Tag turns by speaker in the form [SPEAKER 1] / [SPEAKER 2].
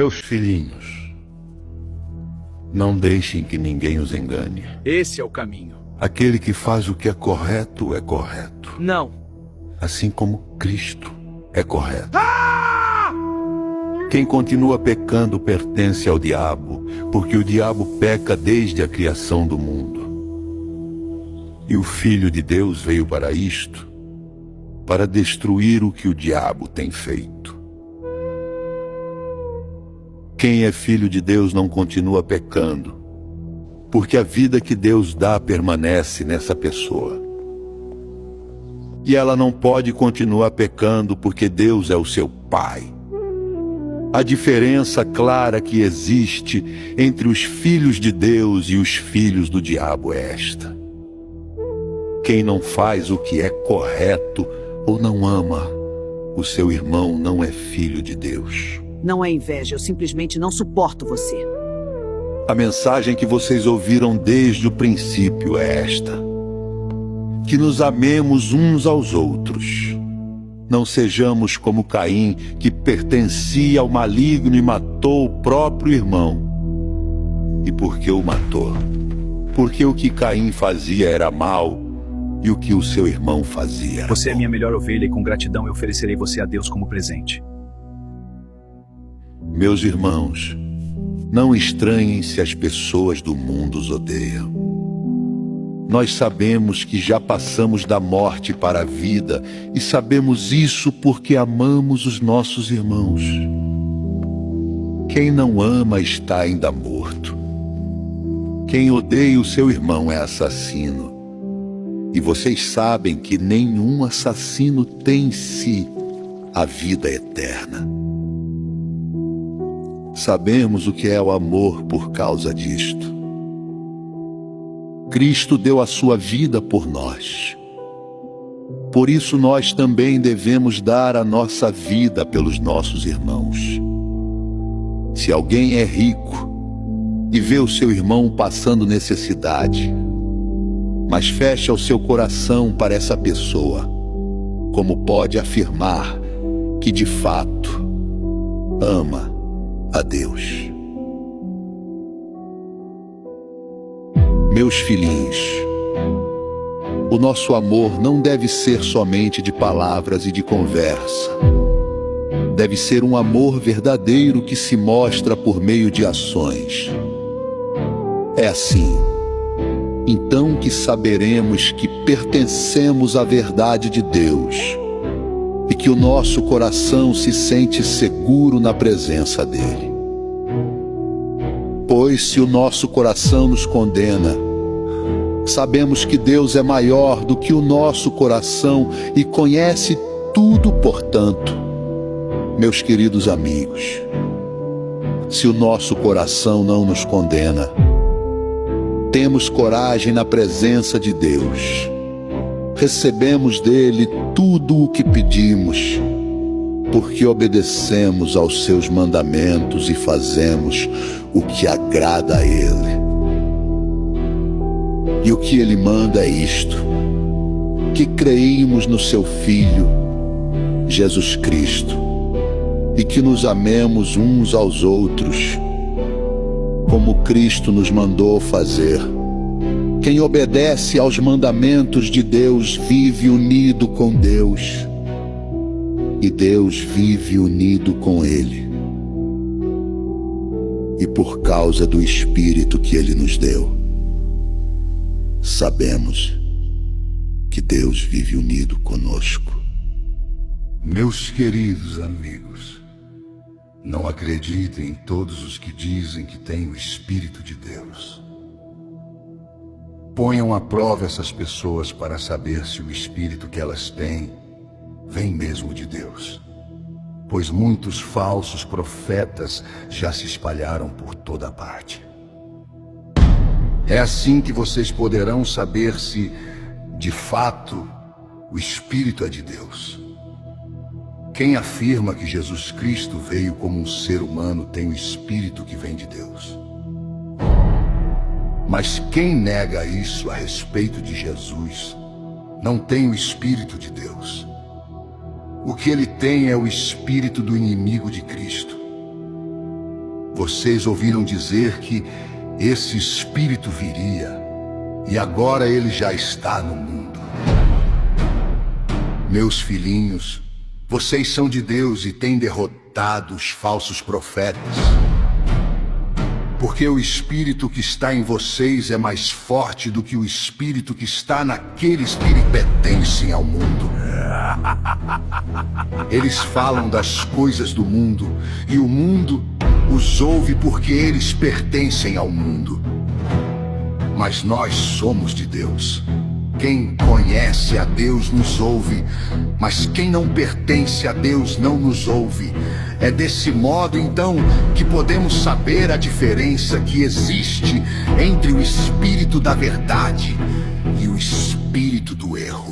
[SPEAKER 1] Meus filhinhos, não deixem que ninguém os engane.
[SPEAKER 2] Esse é o caminho.
[SPEAKER 1] Aquele que faz o que é correto,
[SPEAKER 2] Não.
[SPEAKER 1] assim como Cristo é correto. Quem continua pecando pertence ao diabo, porque o diabo peca desde a criação do mundo. E o Filho de Deus veio para isto, para destruir o que o diabo tem feito. Quem é filho de Deus não continua pecando, porque a vida que Deus dá permanece nessa pessoa. E ela não pode continuar pecando porque Deus é o seu Pai. A diferença clara que existe entre os filhos de Deus e os filhos do diabo é esta: quem não faz o que é correto ou não ama o seu irmão não é filho de Deus.
[SPEAKER 3] Não é inveja, eu simplesmente não suporto você.
[SPEAKER 1] A mensagem que vocês ouviram desde o princípio é esta: que nos amemos uns aos outros. Não sejamos como Caim, que pertencia ao maligno e matou o próprio irmão. E por que o matou? Porque o que Caim fazia era mal e o que o seu irmão fazia era
[SPEAKER 2] Você é
[SPEAKER 1] bom.
[SPEAKER 2] minha melhor ovelha e com gratidão eu oferecerei você a Deus como presente.
[SPEAKER 1] Meus irmãos, não estranhem se as pessoas do mundo os odeiam. Nós sabemos que já passamos da morte para a vida e sabemos isso porque amamos os nossos irmãos. Quem não ama está ainda morto. Quem odeia o seu irmão é assassino. E vocês sabem que nenhum assassino tem em si a vida eterna. Sabemos o que é o amor por causa disto. Cristo deu a sua vida por nós. Por isso nós também devemos dar a nossa vida pelos nossos irmãos. Se alguém é rico e vê o seu irmão passando necessidade, mas fecha o seu coração para essa pessoa, como pode afirmar que de fato ama a Deus? Meus filhinhos, o nosso amor não deve ser somente de palavras e de conversa. Deve ser um amor verdadeiro que se mostra por meio de ações. É assim, então, que saberemos que pertencemos à verdade de Deus e que o nosso coração se sente seguro na presença dele. Pois se o nosso coração nos condena, sabemos que Deus é maior do que o nosso coração e conhece tudo, portanto. Meus queridos amigos, se o nosso coração não nos condena, temos coragem na presença de Deus. Recebemos dele tudo o que pedimos, porque obedecemos aos seus mandamentos e fazemos o que agrada a ele. E o que ele manda é isto: que creímos no seu Filho, Jesus Cristo, e que nos amemos uns aos outros, como Cristo nos mandou fazer. Quem obedece aos mandamentos de Deus vive unido com Deus, e Deus vive unido com ele. E por causa do Espírito que ele nos deu, sabemos que Deus vive unido conosco.
[SPEAKER 4] Meus queridos amigos, não acreditem em todos os que dizem que têm o Espírito de Deus. Ponham à prova essas pessoas para saber se o Espírito que elas têm vem mesmo de Deus. Pois muitos falsos profetas já se espalharam por toda parte. É assim que vocês poderão saber se, de fato, o Espírito é de Deus. Quem afirma que Jesus Cristo veio como um ser humano tem o Espírito que vem de Deus. Mas quem nega isso a respeito de Jesus não tem o Espírito de Deus. O que ele tem é o espírito do inimigo de Cristo. Vocês ouviram dizer que esse Espírito viria, e agora ele já está no mundo. Meus filhinhos, vocês são de Deus e têm derrotado os falsos profetas. Porque o Espírito que está em vocês é mais forte do que o Espírito que está naqueles que pertencem ao mundo. Eles falam das coisas do mundo, e o mundo os ouve porque eles pertencem ao mundo. Mas nós somos de Deus. Quem conhece a Deus nos ouve, mas quem não pertence a Deus não nos ouve. É desse modo, então, que podemos saber a diferença que existe entre o espírito da verdade e o espírito do erro.